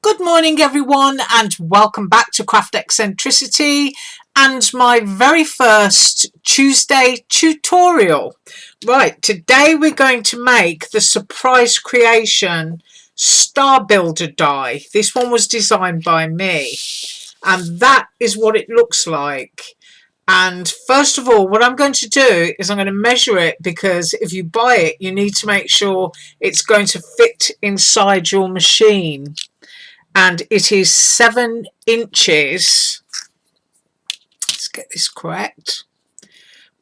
Good morning everyone, and welcome back to Craft Eccentricity and my very first Tuesday tutorial. Right, today we're going to make the surprise creation star builder die. This one was designed by me and that is what it looks like. And first of all, what I'm going to do is I'm going to measure it, because if you buy it you need to make sure it's going to fit inside your machine. And it is 7 inches, let's get this correct,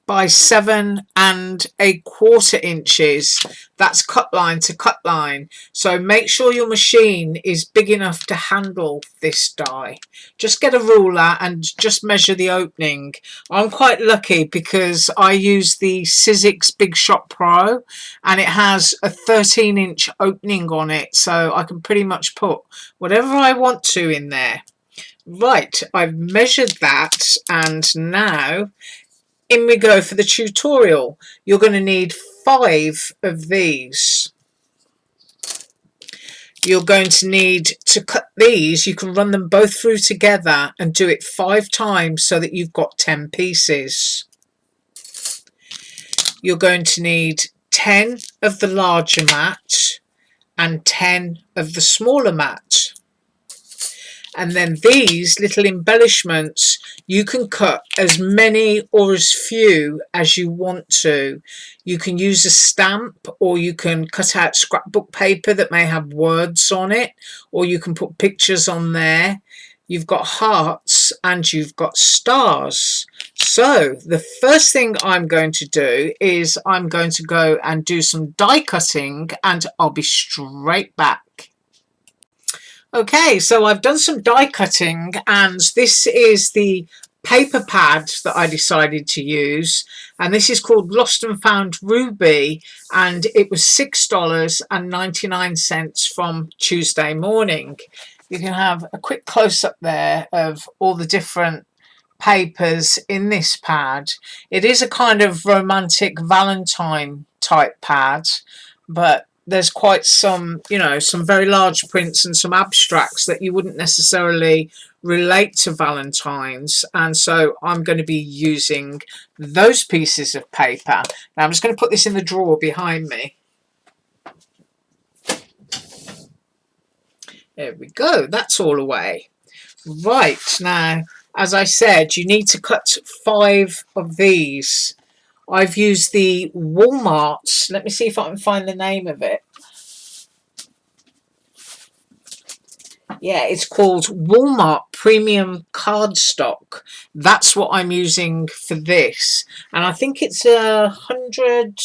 by 7¼ inches. That's cut line to cut line. So make sure your machine is big enough to handle this die. Just get a ruler and just measure the opening. I'm quite lucky because I use the Sizzix Big Shot Pro and it has a 13-inch opening on it, so I can pretty much put whatever I want to in there. Right, I've measured that, and now in we go for the tutorial. You're going to need 5 of these. You're going to need to cut these. You can run them both through together and do it 5 times so that you've got 10 pieces. You're going to need 10 of the larger mat and 10 of the smaller mat. And then these little embellishments, you can cut as many or as few as you want to. You can use a stamp, or you can cut out scrapbook paper that may have words on it, or you can put pictures on there. You've got hearts and you've got stars. So the first thing I'm going to do is I'm going to go and do some die cutting, and I'll be straight back. Okay, so I've done some die cutting, and this is the paper pad that I decided to use, and this is called Lost and Found Ruby, and it was $6.99 from Tuesday morning. You can have a quick close-up there of all the different papers in this pad. It is a kind of romantic Valentine type pad, but there's quite some, you know, some very large prints and some abstracts that you wouldn't necessarily relate to Valentine's, and so I'm going to be using those pieces of paper. Now I'm just going to put this in the drawer behind me. There we go, that's all away. Right, now as I said, you need to cut 5 of these. I've used the Walmart, let me see if I can find the name of it. Yeah, it's called Walmart Premium Cardstock. That's what I'm using for this. And I think it's 100,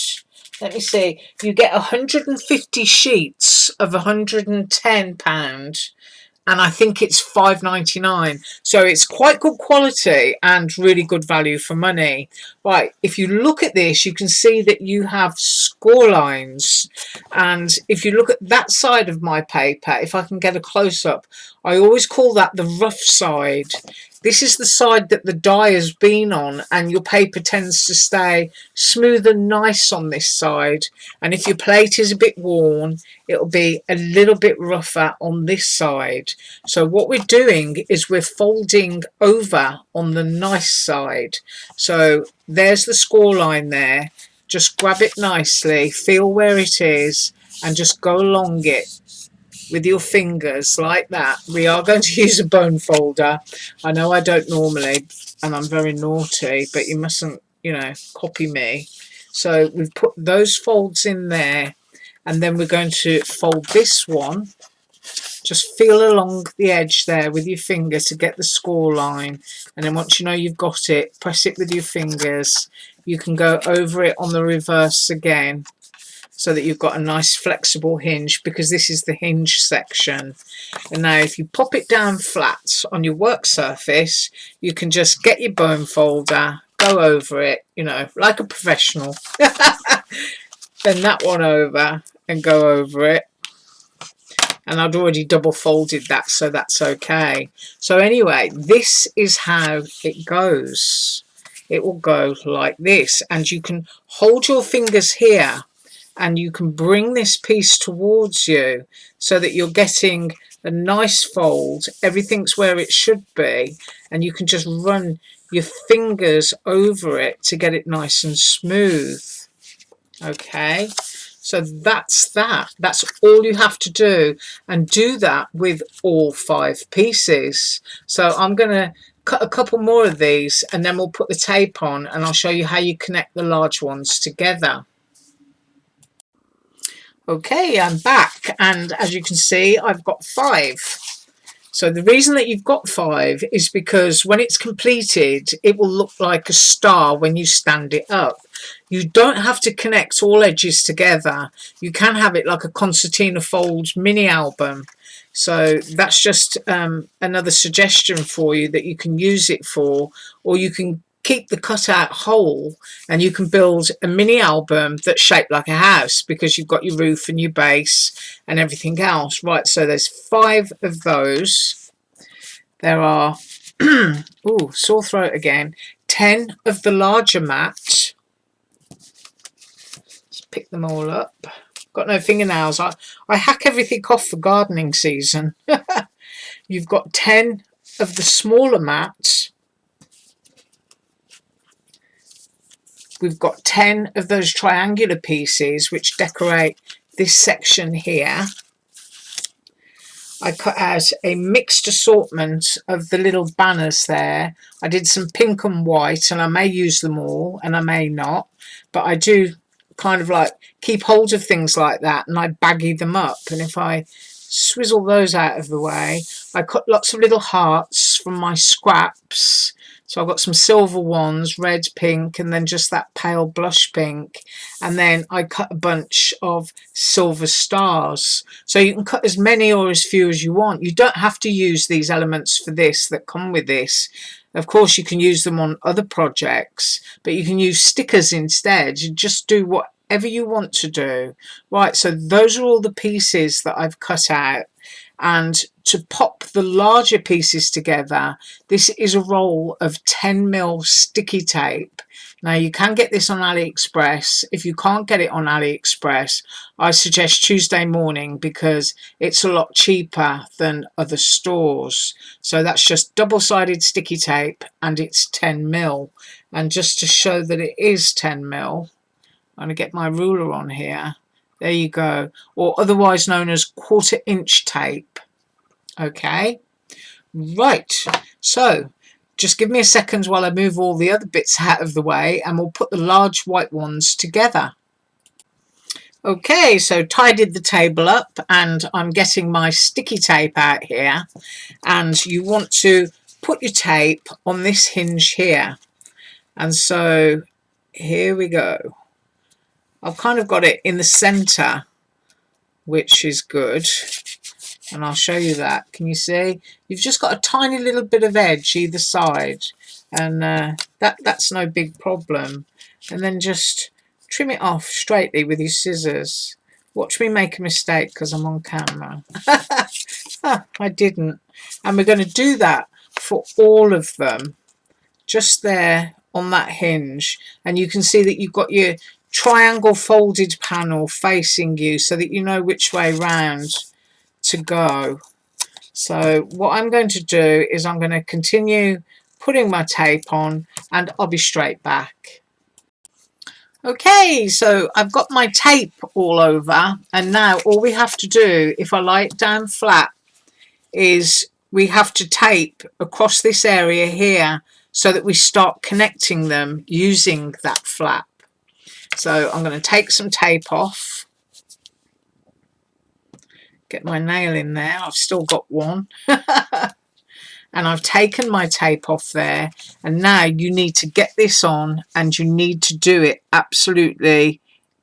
let me see, you get 150 sheets of £110. And I think it's $5.99, so it's quite good quality and really good value for money. Right, if you look at this, you can see that you have score lines, and if you look at that side of my paper, if I can get a close-up, I always call that the rough side. This is the side that the die has been on, and your paper tends to stay smooth and nice on this side. And if your plate is a bit worn, it'll be a little bit rougher on this side. So what we're doing is we're folding over on the nice side. So there's the score line there. Just grab it nicely, feel where it is, and just go along it with your fingers like that. We are going to use a bone folder. I know I don't normally, and I'm very naughty, but you mustn't, you know, copy me. So we've put those folds in there, and then we're going to fold this one. Just feel along the edge there with your finger to get the score line, and then once you know you've got it, press it with your fingers. You can go over it on the reverse again, so that you've got a nice flexible hinge, because this is the hinge section. And now if you pop it down flat on your work surface, you can just get your bone folder, go over it, you know, like a professional. Bend that one over and go over it. And I'd already double folded that, so that's okay. So anyway, this is how it goes. It will go like this, and you can hold your fingers here and you can bring this piece towards you so that you're getting a nice fold, everything's where it should be, and you can just run your fingers over it to get it nice and smooth. Okay, so that's that. That's all you have to do, and do that with all 5 pieces. So I'm going to cut a couple more of these, and then we'll put the tape on, and I'll show you how you connect the large ones together. Okay, I'm back, and as you can see, I've got 5. So the reason that you've got 5 is because when it's completed, it will look like a star when you stand it up. You don't have to connect all edges together. You can have it like a concertina folds mini album. So that's just another suggestion for you that you can use it for, or you can keep the cutout whole and you can build a mini album that's shaped like a house because you've got your roof and your base and everything else. Right, so there's 5 of those. There are, ooh, sore throat again, 10 of the larger mat. Let's pick them all up. Got no fingernails. I hack everything off for gardening season. You've got 10 of the smaller mats. We've got 10 of those triangular pieces which decorate this section here. I cut out a mixed assortment of the little banners there. I did some pink and white, and I may use them all and I may not, but I do kind of like keep hold of things like that, and I baggy them up. And if I swizzle those out of the way, I cut lots of little hearts from my scraps. So I've got some silver ones, red, pink, and then just that pale blush pink. And then I cut a bunch of silver stars. So you can cut as many or as few as you want. You don't have to use these elements for this that come with this. Of course, you can use them on other projects, but you can use stickers instead. You just do whatever you want to do. Right, so those are all the pieces that I've cut out. And to pop the larger pieces together, this is a roll of 10mm sticky tape. Now you can get this on Aliexpress. If you can't get it on Aliexpress, I suggest Tuesday morning because it's a lot cheaper than other stores. So that's just double-sided sticky tape and it's 10mm. And just to show that it is 10mm, I'm going to get my ruler on here. There you go, or otherwise known as 1/4 inch tape. Okay, right, so just give me a second while I move all the other bits out of the way and we'll put the large white ones together. Okay, so tidied the table up and I'm getting my sticky tape out here, and you want to put your tape on this hinge here. And so here we go. I've kind of got it in the center, which is good, and I'll show you that. Can you see? You've just got a tiny little bit of edge either side, and that's no big problem. And then just trim it off straightly with your scissors. Watch me make a mistake because I'm on camera. I didn't. And we're going to do that for all of them, just there on that hinge. And you can see that you've got your triangle folded panel facing you so that you know which way round to go. So what I'm going to do is I'm going to continue putting my tape on and I'll be straight back. Okay, so I've got my tape all over, and now all we have to do, if I lie it down flat, is we have to tape across this area here so that we start connecting them using that flap. So I'm going to take some tape off, get my nail in there. I've still got one. And I've taken my tape off there, and now you need to get this on and you need to do it absolutely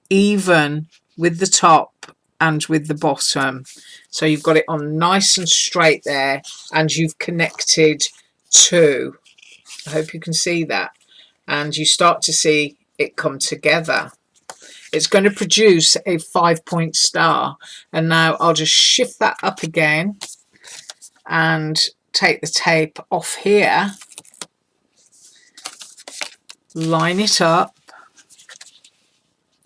even with the top and with the bottom. So you've got it on nice and straight there, and you've connected two. I hope you can see that, and you start to see it come together. It's going to produce a 5-point star. And now I'll just shift that up again and take the tape off here, line it up.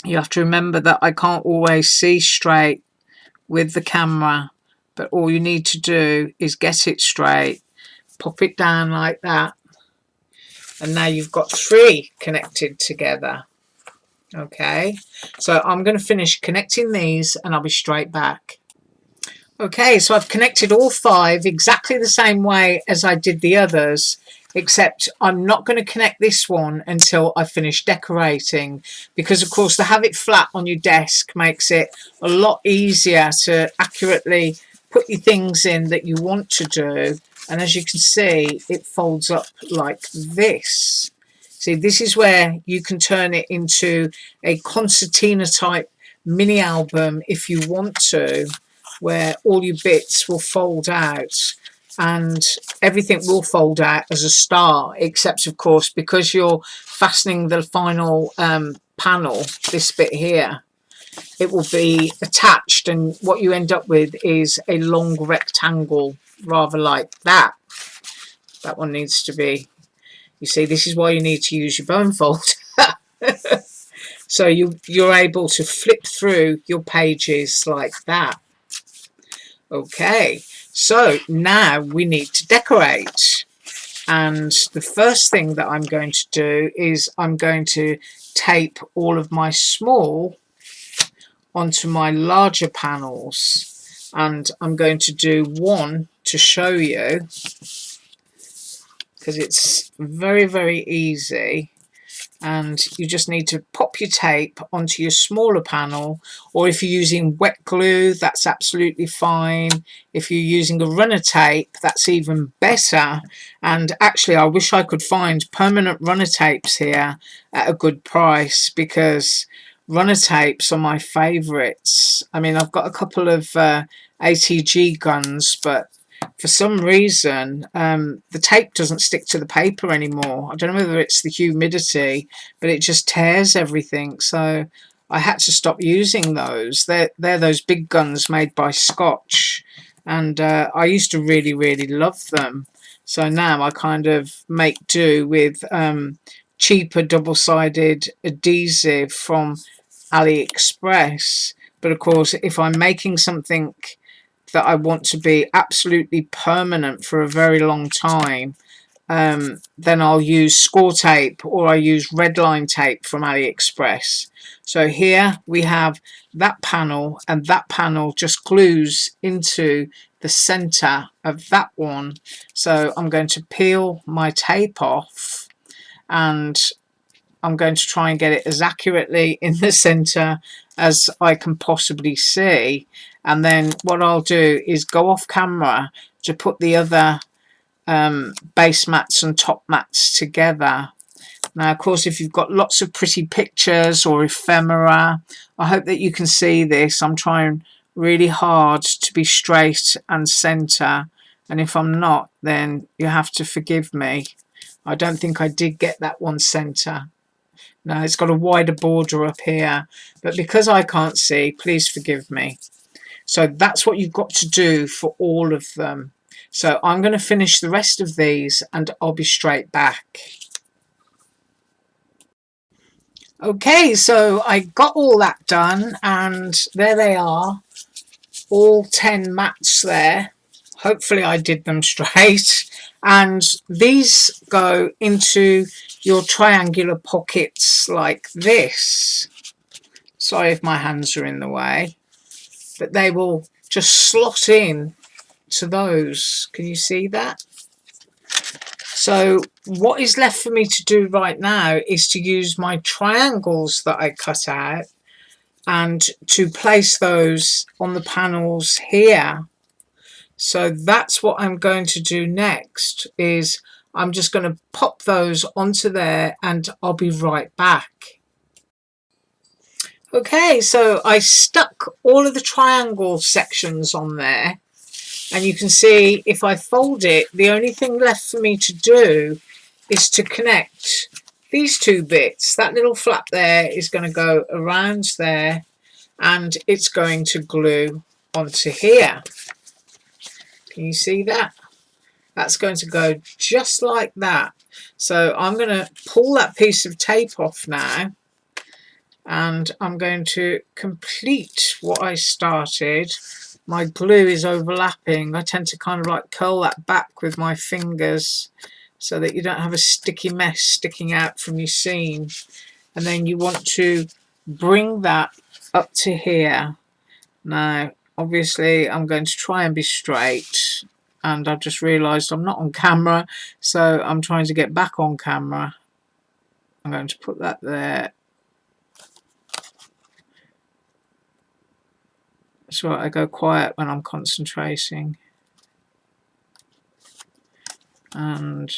You have to remember that I can't always see straight with the camera, but all you need to do is get it straight, pop it down like that, and now you've got 3 connected together. Okay, so I'm going to finish connecting these and I'll be straight back. Okay, so I've connected all 5 exactly the same way as I did the others, except I'm not going to connect this one until I finish decorating, because of course to have it flat on your desk makes it a lot easier to accurately put your things in that you want to do. And as you can see, it folds up like this. See, this is where you can turn it into a concertina type mini album if you want to, where all your bits will fold out and everything will fold out as a star, except of course because you're fastening the final panel, this bit here, it will be attached, and what you end up with is a long rectangle, rather like that. That one needs to be, you see, this is why you need to use your bone folder. So you're able to flip through your pages like that. Okay, so now we need to decorate, and the first thing that I'm going to do is I'm going to tape all of my small onto my larger panels, and I'm going to do one to show you because it's very, very easy. And you just need to pop your tape onto your smaller panel, or if you're using wet glue, that's absolutely fine. If you're using a runner tape, that's even better. And actually I wish I could find permanent runner tapes here at a good price, because runner tapes are my favorites. I mean, I've got a couple of ATG guns, but for some reason the tape doesn't stick to the paper anymore. I don't know whether it's the humidity, but it just tears everything, so I had to stop using those. They're those big guns made by Scotch, and I used to really, really love them. So now I kind of make do with cheaper double-sided adhesive from Aliexpress. But of course, if I'm making something that I want to be absolutely permanent for a very long time, then I'll use score tape, or I use red line tape from AliExpress. So here we have that panel, and that panel just glues into the center of that one. So I'm going to peel my tape off, and I'm going to try and get it as accurately in the center as I can possibly see. And then what I'll do is go off camera to put the other base mats and top mats together. Now, of course, if you've got lots of pretty pictures or ephemera, I hope that you can see this. I'm trying really hard to be straight and center, and if I'm not, then you have to forgive me. I don't think I did get that one center. No, it's got a wider border up here, but because I can't see, please forgive me. So that's what you've got to do for all of them. So I'm going to finish the rest of these and I'll be straight back. Okay, so I got all that done, and there they are, all 10 mats there. Hopefully I did them straight. And these go into your triangular pockets like this. Sorry if my hands are in the way, but they will just slot in to those. Can you see that? So what is left for me to do right now is to use my triangles that I cut out and to place those on the panels here. So that's what I'm going to do next, is I'm just going to pop those onto there and I'll be right back. Okay, so I stuck all of the triangle sections on there, and you can see if I fold it, the only thing left for me to do is to connect these two bits. That little flap there is going to go around there, and it's going to glue onto here. Can you see that? That's going to go just like that. So I'm going to pull that piece of tape off now, and I'm going to complete what I started my glue is overlapping, I tend to kind of like curl that back with my fingers so that you don't have a sticky mess sticking out from your seam. And then you want to bring that up to here. Now, obviously, I'm going to try and be straight, and I've just realised I'm not on camera, so I'm trying to get back on camera. I'm going to put that there. So I go quiet when I'm concentrating. And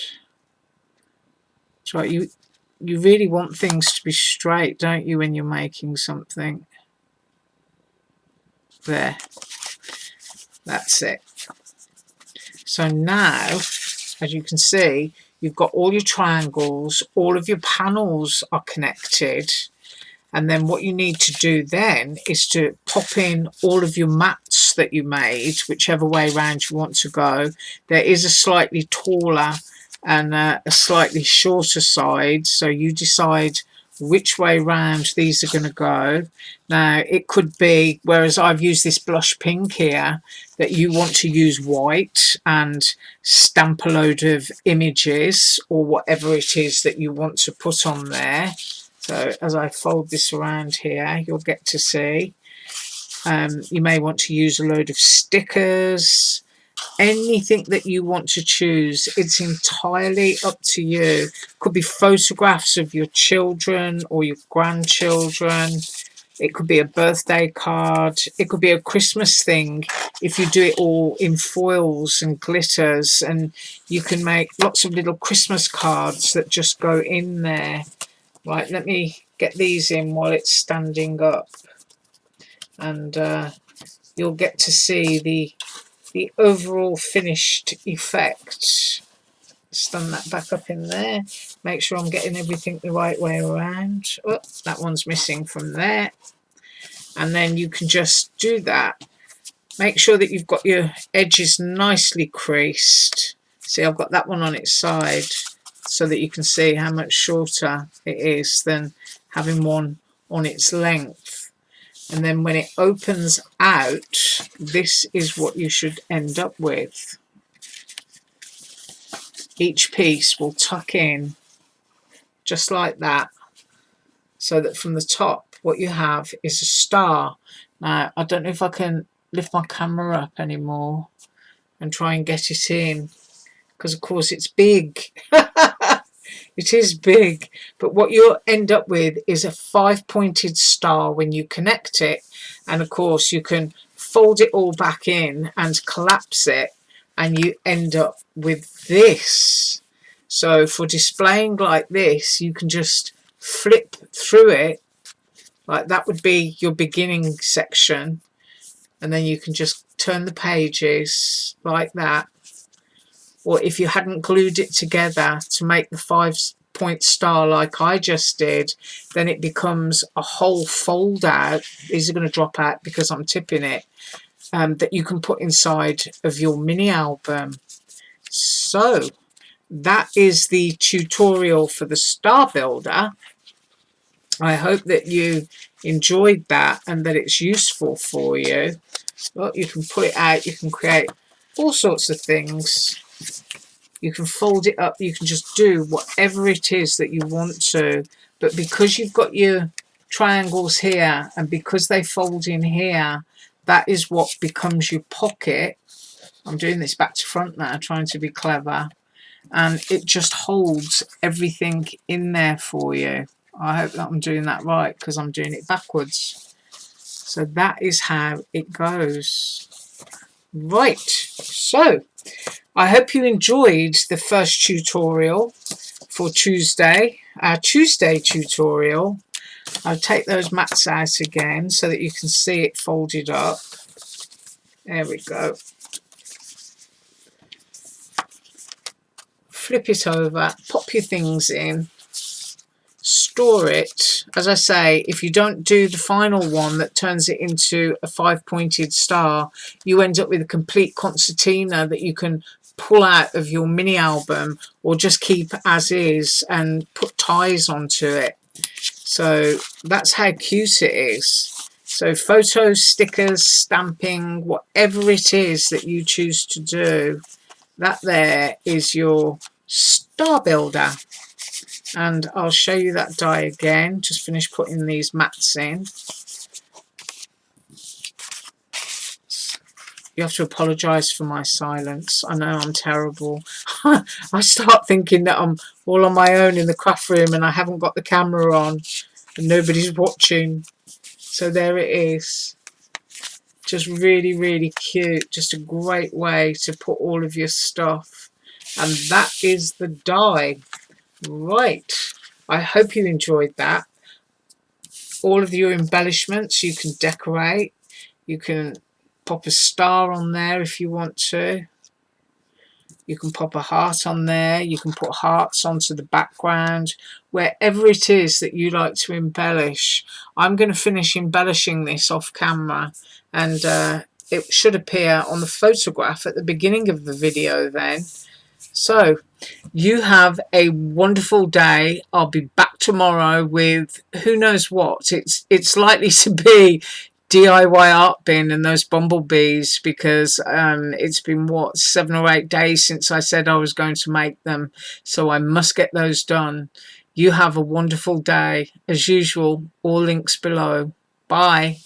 so you really want things to be straight, don't you, when you're making something? There. That's it. So now, as you can see, you've got all your triangles, all of your panels are connected. And then what you need to do then is to pop in all of your mats that you made, whichever way around you want to go. There is a slightly taller and a slightly shorter side, so you decide which way round these are going to go. Now, it could be, whereas I've used this blush pink here, that you want to use white and stamp a load of images or whatever it is that you want to put on there. So as I fold this around here, you'll get to see. You may want to use a load of stickers, anything that you want to choose. It's entirely up to you. Could be photographs of your children or your grandchildren. It could be a birthday card. It could be a Christmas thing if you do it all in foils and glitters, and you can make lots of little Christmas cards that just go in there. Right, let me get these in while it's standing up, and you'll get to see the overall finished effect. Stand that back up in there. Make sure I'm getting everything the right way around. Oh, that one's missing from there. And then you can just do that. Make sure that you've got your edges nicely creased. See, I've got that one on its side, so that you can see how much shorter it is than having one on its length. And then when it opens out, this is what you should end up with. Each piece will tuck in just like that, so that from the top what you have is a star. Now, I don't know if I can lift my camera up anymore and try and get it in, because of course it's big. It is big, but what you'll end up with is a 5-pointed star when you connect it. And of course you can fold it all back in and collapse it, and you end up with this. So for displaying like this, you can just flip through it, like that would be your beginning section, and then you can just turn the pages like that. Or if you hadn't glued it together to make the 5-point star like I just did, then it becomes a whole fold out. These are going to drop out because I'm tipping it, that you can put inside of your mini album. So that is the tutorial for the star builder. I hope that you enjoyed that and that it's useful for you. Well, you can put it out, you can create all sorts of things. You can fold it up, you can just do whatever it is that you want to. But because you've got your triangles here, and because they fold in here, that is what becomes your pocket. I'm doing this back to front now, trying to be clever. And it just holds everything in there for you. I hope that I'm doing that right, because I'm doing it backwards. So that is how it goes. Right, so I hope you enjoyed the first tutorial for Tuesday, our Tuesday tutorial. I'll take those mats out again so that you can see it folded up. There we go. Flip it over, pop your things in, store it. As I say, if you don't do the final one that turns it into a 5-pointed star, you end up with a complete concertina that you can pull out of your mini album, or just keep as is and put ties onto it. So that's how cute it is. So photos, stickers, stamping, whatever it is that you choose to do, that there is your star builder. And I'll show you that die again. Just finish putting these mats in. You have to apologise for my silence. I know I'm terrible. I start thinking that I'm all on my own in the craft room and I haven't got the camera on and nobody's watching. So there it is. Just really, really cute. Just a great way to put all of your stuff. And that is the die. Right. I hope you enjoyed that. All of your embellishments you can decorate. You can pop a star on there if you want to. You can pop a heart on there. You can put hearts onto the background. Wherever it is that you like to embellish. I'm going to finish embellishing this off camera. And it should appear on the photograph at the beginning of the video then. So, you have a wonderful day. I'll be back tomorrow with who knows what. It's likely to be DIY art bin and those bumblebees because it's been what 7 or 8 days since I said I was going to make them, so I must get those done. You have a wonderful day. As usual, all links below. Bye.